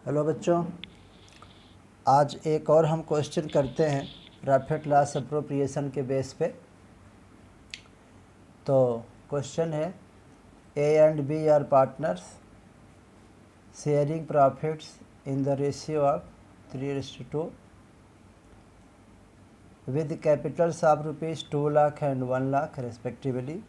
Hello बच्चों, आज एक और हम क्वेश्चन करते हैं प्रॉफिट लॉस अप्रोप्रिएशन के बेस पे। तो क्वेश्चन है A and B are partners sharing profits in the ratio of 3:2 with capitals of rupees 2 lakh and 1 lakh respectively.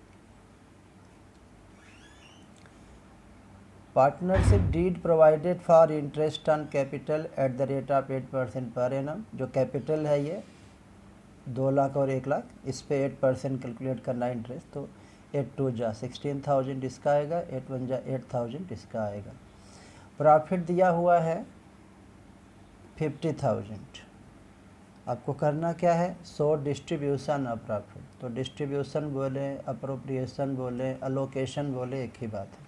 Partnership deed provided for interest on capital at the rate of 8% per annum. जो capital है ये 2 लाख और 1 लाख, इस पे 8% calculate करना है interest. तो 8 2 जा 16,000 इसका आएगा, 8 1 जा 8,000 इसका आएगा। प्रॉफिट दिया हुआ है 50,000। आपको करना क्या है, सो डिस्ट्रीब्यूशन ऑफ प्रॉफिट। तो डिस्ट्रीब्यूशन बोले, अप्रोप्रिएशन बोले, अलोकेशन बोले, एक ही बात है।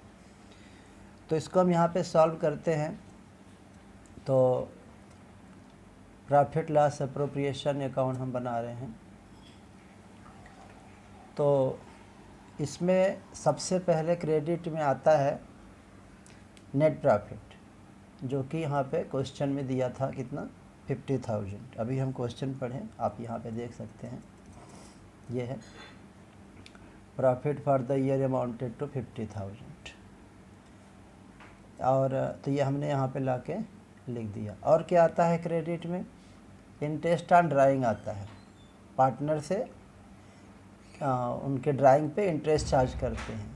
तो इसको हम यहाँ पे सॉल्व करते हैं। तो प्रॉफिट लॉस अप्रोप्रिएशन अकाउंट हम बना रहे हैं। तो इसमें सबसे पहले क्रेडिट में आता है नेट प्रॉफिट, जो कि यहाँ पे क्वेश्चन में दिया था कितना, 50,000। अभी हम क्वेश्चन पढ़ें, आप यहाँ पे देख सकते हैं, ये है profit for the year amounted to 50,000। और तो ये हमने यहाँ पे लाके लिख दिया। और क्या आता है क्रेडिट में, इंटरेस्ट ऑन ड्राइंग आता है। पार्टनर से उनके ड्राइंग पे इंटरेस्ट चार्ज करते हैं,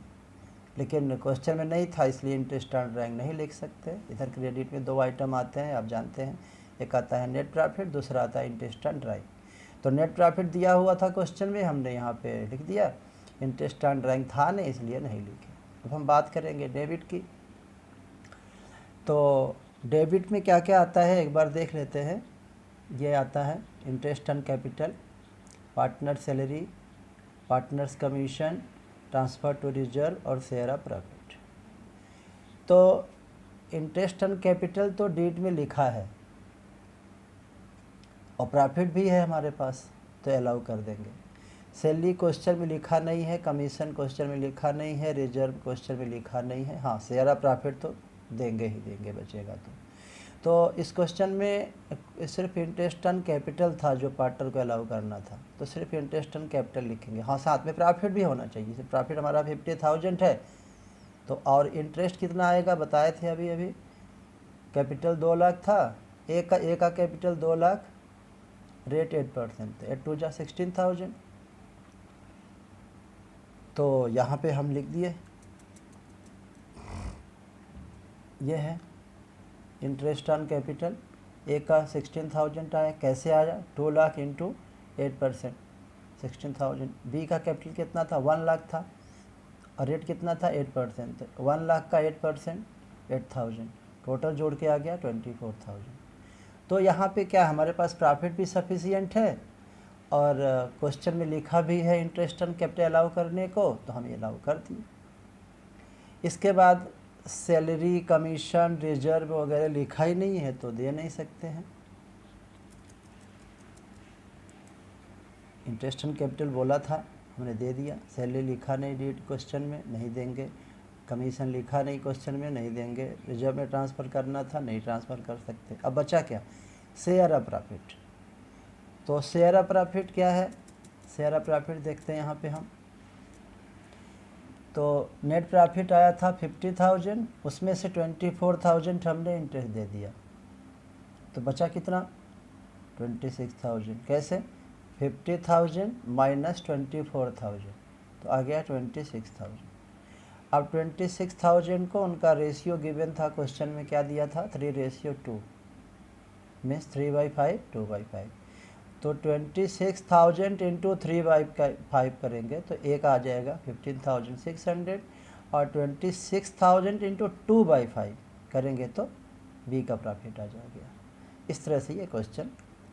लेकिन क्वेश्चन में नहीं था इसलिए इंटरेस्ट ऑन ड्राइंग नहीं लिख सकते। इधर क्रेडिट में 2 आइटम आते हैं, आप जानते हैं, एक आता है नेट प्रॉफिट, दूसरा आता है इंटरेस्ट ऑन ड्राइंग। तो नेट प्रॉफिट दिया हुआ था क्वेश्चन में, हमने यहाँ पे लिख दिया। इंटरेस्ट ऑन ड्राइंग था नहीं, इसलिए नहीं लिखे। अब हम बात करेंगे डेबिट की। तो डेबिट में क्या क्या आता है एक बार देख लेते हैं। ये आता है interest on capital, partner salary, partners commission, transfer to reserve और शेयर ऑफ प्रॉफिट। तो इंटरेस्ट ऑन कैपिटल तो डीड में लिखा है और प्रॉफिट भी है हमारे पास, तो अलाउ कर देंगे। सैलरी क्वेश्चन में लिखा नहीं है, कमीशन क्वेश्चन में लिखा नहीं है, रिजर्व क्वेश्चन में लिखा नहीं है। हाँ, शेयर ऑफ प्रॉफिट तो देंगे ही देंगे, बचेगा तो इस क्वेश्चन में सिर्फ इंटरेस्ट ऑन कैपिटल था जो पार्टनर को अलाउ करना था, तो सिर्फ इंटरेस्ट ऑन कैपिटल लिखेंगे। हाँ, साथ में प्रॉफिट भी होना चाहिए। जैसे प्रॉफिट हमारा 50,000 है, तो और इंटरेस्ट कितना आएगा बताए थे अभी कैपिटल 2 लाख था, एक का कैपिटल 2 लाख, रेट 8%, 8 2 जा 16,000। तो यहाँ पे हम लिख दिए, ये है इंटरेस्ट ऑन कैपिटल। ए का 16,000 आया, कैसे आया, 2 लाख इंटू 8%, 16,000। बी का कैपिटल कितना था, 1 लाख था, और रेट कितना था, 8%। 1 लाख का 8%, 8,000, टोटल जोड़ के आ गया 24,000। तो यहाँ पे क्या हमारे पास प्रॉफिट भी सफिशियंट है और क्वेश्चन में लिखा भी है इंटरेस्ट ऑन कैपिटल अलाउ करने को, तो हम ये अलाउ कर दिए। इसके बाद सैलरी, कमीशन, रिजर्व वगैरह लिखा ही नहीं है, तो दे नहीं सकते हैं। इंटरेस्ट ऑन कैपिटल बोला था, हमने दे दिया। सैलरी लिखा नहीं डीड क्वेश्चन में, नहीं देंगे। कमीशन लिखा नहीं क्वेश्चन में, नहीं देंगे। रिजर्व में ट्रांसफ़र करना था, नहीं ट्रांसफ़र कर सकते। अब बचा क्या, शेयर ऑफ प्रॉफिट। तो शेयर ऑफ प्रॉफिट क्या है, शेयर ऑफ प्रॉफिट देखते हैं यहाँ पे हम। तो नेट प्रॉफिट आया था 50,000, उसमें से 24,000 हमने इंटरेस्ट दे दिया, तो बचा कितना, 26,000। कैसे, 50,000 माइनस 24,000, तो आ गया 26,000। अब 26,000 को उनका रेशियो गिवन था क्वेश्चन में, क्या दिया था, 3:2, मीन्स 3/5, 2/5। तो 26,000 इंटू 3/5 करेंगे तो एक आ जाएगा 15,600, और 26,000 इंटू 2/5 करेंगे तो बी का प्रॉफिट आ जाएगा। इस तरह से ये क्वेश्चन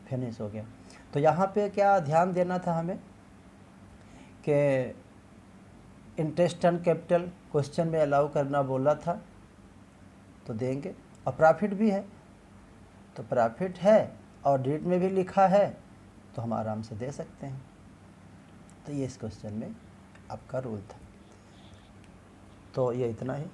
फिनिश हो गया। तो यहाँ पे क्या ध्यान देना था हमें कि इंटरेस्ट ऑन कैपिटल क्वेश्चन में अलाउ करना बोला था, तो देंगे। और प्रॉफिट भी है, तो प्रॉफिट है और डेट में भी लिखा है, तो हम आराम से दे सकते हैं। तो ये इस क्वेश्चन में आपका रूल था। तो ये इतना ही।